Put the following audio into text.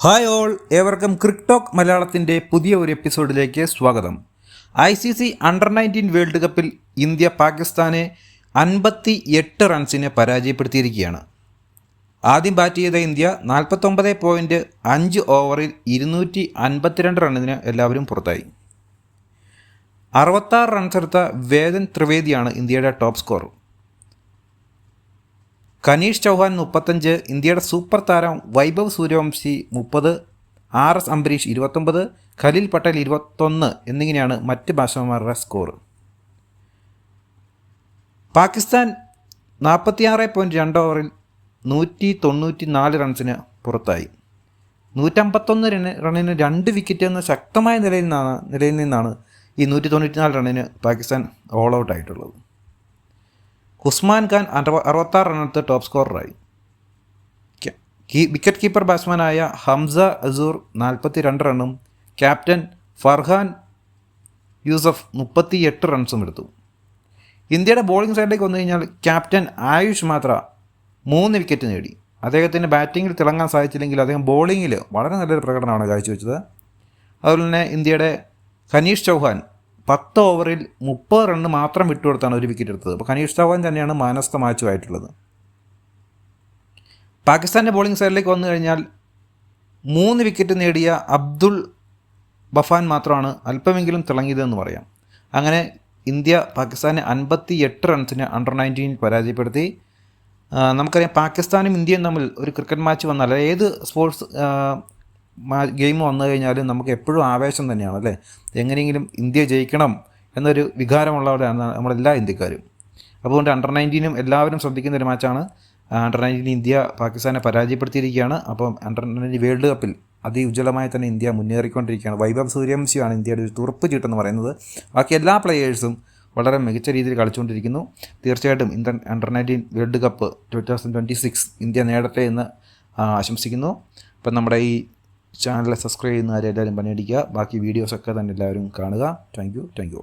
Hi all, ഏവർക്കും ക്രിക്ടോക്ക് മലയാളത്തിൻ്റെ പുതിയ ഒരു എപ്പിസോഡിലേക്ക് സ്വാഗതം. ICC അണ്ടർ-19 വേൾഡ് കപ്പിൽ ഇന്ത്യ പാകിസ്ഥാനെ 58 റൺസിന് പരാജയപ്പെടുത്തിയിരിക്കുകയാണ്. ആദ്യം ബാറ്റ് ചെയ്ത ഇന്ത്യ 49.5 ഓവറിൽ 252 റണ്ണിന് എല്ലാവരും പുറത്തായി. 66 റൺസെടുത്ത വേദൻ ത്രിവേദിയാണ് ഇന്ത്യയുടെ ടോപ്പ് സ്കോർ. കനീഷ് ചൗഹാൻ 35, ഇന്ത്യയുടെ സൂപ്പർ താരം വൈഭവ് സൂര്യവംശി 30, RS അംബരീഷ് 29, ഖലീൽ പട്ടേൽ 21 എന്നിങ്ങനെയാണ് മറ്റ് ബാറ്റ്സ്മാൻമാരുടെ സ്കോർ. പാകിസ്ഥാൻ 46.2 ഓവറിൽ 194 റൺസിന് പുറത്തായി. 151 റണ്ണിന് 2 വിക്കറ്റ് എന്ന ശക്തമായ നിലയിൽ നിന്നാണ് ഈ 194 റണ്ണിന് പാകിസ്ഥാൻ ഓൾ ഔട്ട് ആയിട്ടുള്ളത്. ഉസ്മാൻ ഖാൻ 66 റണ്ണെടുത്ത് ടോപ്പ് സ്കോററായി. വിക്കറ്റ് കീപ്പർ ബാറ്റ്സ്മാനായ ഹംസ അസൂർ 42 റണ്ണും ക്യാപ്റ്റൻ ഫർഹാൻ യൂസഫ് 38 റൺസും എടുത്തു. ഇന്ത്യയുടെ ബോളിംഗ് സൈഡിലേക്ക് വന്നു കഴിഞ്ഞാൽ ക്യാപ്റ്റൻ ആയുഷ് മാത്ര 3 വിക്കറ്റ് നേടി. അദ്ദേഹത്തിന് ബാറ്റിങ്ങിൽ തിളങ്ങാൻ സാധിച്ചില്ലെങ്കിൽ അദ്ദേഹം ബോളിങ്ങിൽ വളരെ നല്ലൊരു പ്രകടനമാണ് കാഴ്ചവെച്ചത്. അതുപോലെ തന്നെ ഇന്ത്യയുടെ കനീഷ് ചൗഹാൻ 10 ഓവറിൽ 30 റണ്ണ് മാത്രം വിട്ടുകൊടുത്താണ് ഒരു വിക്കറ്റ് എടുത്തത്. അപ്പോൾ കനീഷ് ചൗഹാൻ തന്നെയാണ് മാൻ ഓഫ് ദ മാച്ചും ആയിട്ടുള്ളത്. പാകിസ്ഥാൻ്റെ ബോളിംഗ് സൈഡിലേക്ക് വന്നു കഴിഞ്ഞാൽ 3 വിക്കറ്റ് നേടിയ അബ്ദുൾ ബഫാൻ മാത്രമാണ് അല്പമെങ്കിലും തിളങ്ങിയതെന്ന് പറയാം. അങ്ങനെ ഇന്ത്യ പാകിസ്ഥാനെ 58 റൺസിന് അണ്ടർ-19 പരാജയപ്പെടുത്തി. നമുക്കറിയാം, പാകിസ്ഥാനും ഇന്ത്യയും തമ്മിൽ ഒരു ക്രിക്കറ്റ് മാച്ച് വന്നാൽ ഏത് സ്പോർട്സ് ഗെയിം വന്നു കഴിഞ്ഞാലും നമുക്ക് എപ്പോഴും ആവേശം തന്നെയാണ് അല്ലേ. എങ്ങനെയെങ്കിലും ഇന്ത്യ ജയിക്കണം എന്നൊരു വികാരമുള്ളവരാണ് നമ്മളെല്ലാ ഇന്ത്യക്കാരും. അതുകൊണ്ട് അണ്ടർ-19 എല്ലാവരും ശ്രദ്ധിക്കുന്ന ഒരു മാച്ചാണ്. അണ്ടർ-19 ഇന്ത്യ പാകിസ്ഥാനെ പരാജയപ്പെടുത്തിയിരിക്കുകയാണ്. അപ്പം അണ്ടർ-19 വേൾഡ് കപ്പിൽ അതിഉജ്ജ്വലമായി തന്നെ ഇന്ത്യ മുന്നേറിക്കൊണ്ടിരിക്കുകയാണ്. വൈഭവ് സൂര്യവംശിയാണ് ഇന്ത്യയുടെ ഒരു തുറുപ്പ് ചീട്ടെന്ന് പറയുന്നത്. ബാക്കി എല്ലാ പ്ലെയേഴ്സും വളരെ മികച്ച രീതിയിൽ കളിച്ചുകൊണ്ടിരിക്കുന്നു. തീർച്ചയായിട്ടും Indian under-19 world cup 2026 India നേടട്ടെ എന്ന് ആശംസിക്കുന്നു. അപ്പം നമ്മുടെ ഈ ചാനൽ സബ്സ്ക്രൈബ് ചെയ്യുന്നവരെ എല്ലാവരും പണിയടിക്കുക. ബാക്കി വീഡിയോസൊക്കെ തന്നെ എല്ലാവരും കാണുക. Thank you.